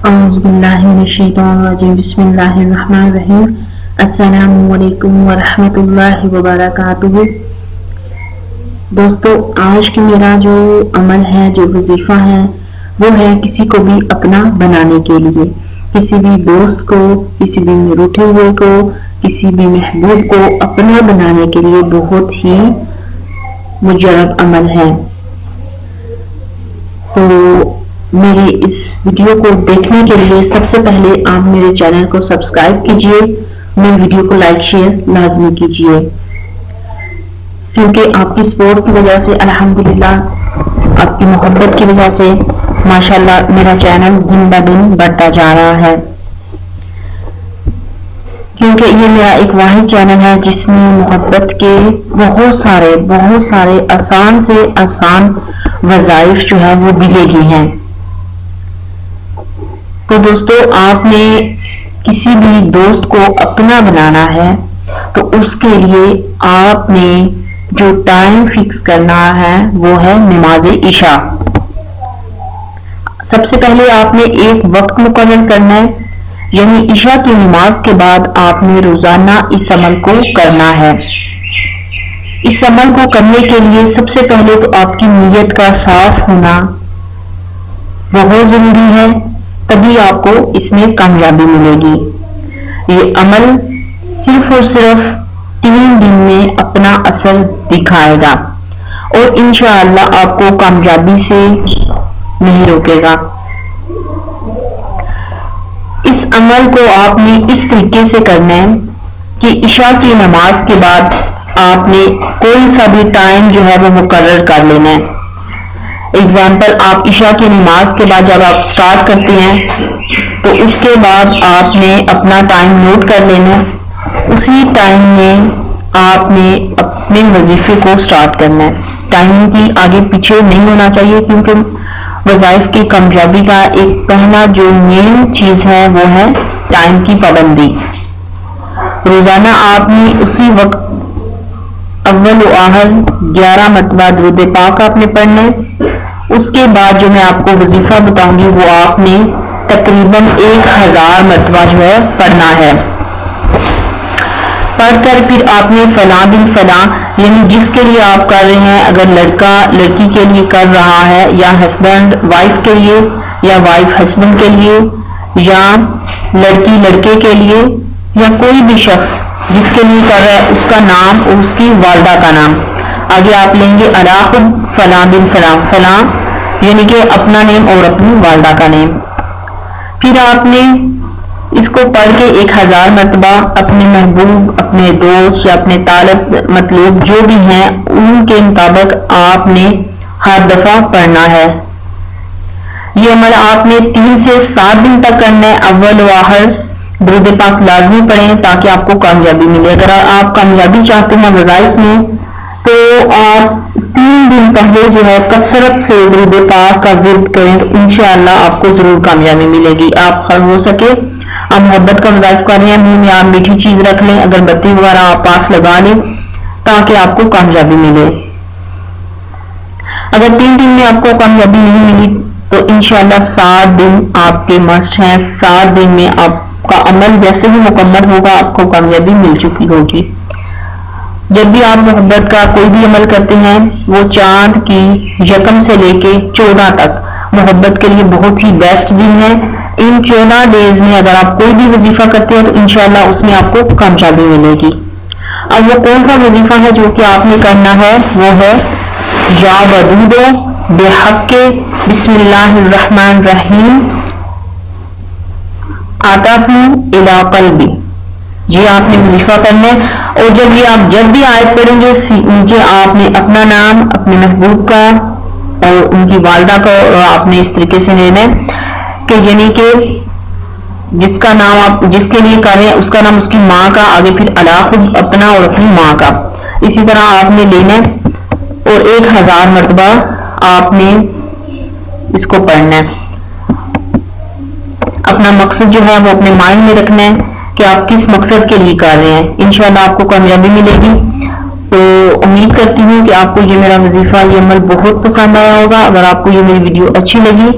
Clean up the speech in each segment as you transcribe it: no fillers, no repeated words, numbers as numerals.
औज़ुबिल्लाहिमिनश्शैतानिर्रजीम बिस्मिल्लाहिर्रहमानिर्रहीम अस्सलामुअलैकुम वरहमतुल्लाहि वबरकातुहू। दोस्तों, आज की मेरा जो अमल है, जो वजीफा है, वो है किसी को भी अपना बनाने के लिए, किसी भी दोस्त को, किसी भी रूठे हुए को, किसी भी महबूब को अपना बनाने के लिए बहुत ही मुजरब अमल है। तो मेरे इस वीडियो को देखने के लिए सबसे पहले आप मेरे चैनल को सब्सक्राइब कीजिए, मेरे वीडियो को लाइक शेयर लाजमी कीजिए, क्योंकि आपकी सपोर्ट की वजह से, अल्हम्दुलिल्लाह, आपकी मोहब्बत की वजह से माशाल्लाह मेरा चैनल दिन ब दिन बढ़ता जा रहा है। क्योंकि ये मेरा एक वाहिद चैनल है जिसमें मोहब्बत के बहुत सारे आसान से आसान वज़ाइफ जो है वो दिए गए हैं। तो दोस्तों, आपने किसी भी दोस्त को अपना बनाना है तो उसके लिए आपने जो टाइम फिक्स करना है वो है नमाज इशा। सबसे पहले आपने एक वक्त मुकर्रर करना है, यानी इशा की नमाज के बाद आपने रोजाना इस अमल को करना है। इस अमल को करने के लिए सबसे पहले तो आपकी नीयत का साफ होना बहुत जरूरी है, तभी आपको इसमें कामयाबी मिलेगी। ये अमल सिर्फ और सिर्फ 3 दिन में अपना असर दिखाएगा और इंशाअल्लाह आपको कामयाबी से नहीं रोकेगा। इस अमल को आपने इस तरीके से करना है कि इशा की नमाज के बाद आपने कोई सा भी टाइम जो है वो मुकर्रर कर लेना है। एग्जाम्पल, आप इशा की नमाज के बाद जब आप स्टार्ट करते हैं तो उसके बाद आपने अपना टाइम नोट कर लेना है। उसी टाइम में आपने अपने वजीफे को स्टार्ट करना है। टाइमिंग की आगे पीछे नहीं होना चाहिए, क्योंकि वज़ाइफ की कामयाबी का एक पहला जो मेन चीज है वो है टाइम की पाबंदी। रोजाना आपने उसी वक्त अव्वल व आखिर 11 मरतबा दुरूद पाक आपने पढ़ना है। उसके बाद जो मैं आपको वजीफा बताऊंगी वो आपने तकरीबन 1000 मरतबा जो है पढ़ना है। पढ़कर फिर आपने फला बिन फला, यानी जिसके लिए आप कर रहे हैं, अगर लड़का लड़की के लिए कर रहा है, या हस्बैंड वाइफ के लिए, या वाइफ हस्बैंड के लिए, या लड़की लड़के के लिए, या कोई भी शख्स जिसके लिए कर रहा है उसका नाम और उसकी वालदा का नाम। आगे आप लेंगे अलाखुद फला बिन फला, फला यानी कि अपना नेम और अपनी वालदा का नेम। फिर आपने इसको पढ़ के 1000 मरतबा अपने महबूब, अपने दोस्त या अपने तालब मतलब जो भी हैं उनके मुताबिक आपने हर दफा पढ़ना है। ये अमल आपने 3 से 7 दिन तक करना है। अव्वल व आखिर दुरूद पाक लाजमी पढ़ें ताकि आपको कामयाबी मिले। अगर आप कामयाबी चाहते हैं वज़ाइफ में तो आप 3 दिन पहले जो है कसरत से दुरूद पाक का विर्द करें, तो इंशाअल्लाह आपको जरूर कामयाबी मिलेगी। आप हर हो सके आप मोहब्बत का वज़ाइफ कर रहे हैं, मुंह में आप मीठी चीज रख लें, अगरबत्ती वगैरह आप पास लगा लें ताकि आपको कामयाबी मिले। अगर 3 दिन में आपको कामयाबी नहीं मिली तो इंशाअल्लाह 7 दिन आपके मस्ट हैं। 7 दिन में आपका अमल जैसे ही मुकम्मल होगा आपको कामयाबी मिल चुकी होगी। जब भी आप मोहब्बत का कोई भी अमल करते हैं वो चांद की यकम से लेके 14 तक मोहब्बत के लिए बहुत ही बेस्ट दिन है। इन 14 डेज में अगर आप कोई भी वजीफा करते हैं तो इंशाअल्लाह उसमें आपको कामयाबी मिलेगी। अब वो कौन सा वजीफा है जो कि आपने करना है, वो है या वदूदो बेहक्के बिस्मिल्लाहिर्रहमानिर्रहीम आताफू इला क़ल्बी। ये आपने वजीफा करना है। और जब भी आयत पढ़ेंगे नीचे आपने अपना नाम, अपने महबूब का और उनकी वालदा को आपने इस तरीके से लेना है कि यानी कि जिसका नाम आप जिसके लिए कर रहे हैं उसका नाम उसकी माँ का, आगे फिर अलाखुद अपना और अपनी माँ का, इसी तरह आपने लेना है और 1000 मरतबा आपने इसको पढ़ना है। अपना मकसद जो है वो अपने माइंड में रखना है कि आप किस मकसद के लिए कर रहे हैं। इंशाअल्लाह आपको कामयाबी मिलेगी। तो उम्मीद करती हूँ कि आपको ये मेरा वजीफा, ये अमल बहुत पसंद आया होगा। अगर आपको ये मेरी वीडियो अच्छी लगी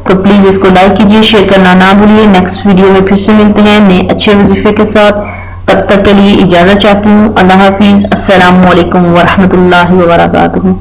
तो प्लीज इसको लाइक कीजिए, शेयर करना ना भूलिए। नेक्स्ट वीडियो में फिर से मिलते हैं नए अच्छे वजीफे के साथ। तब तक के लिए इजाजत चाहती हूँ। अल्लाह हाफिज। अस्सलामु अलैकुम वरहमतुल्लाहि वबरकातुहू।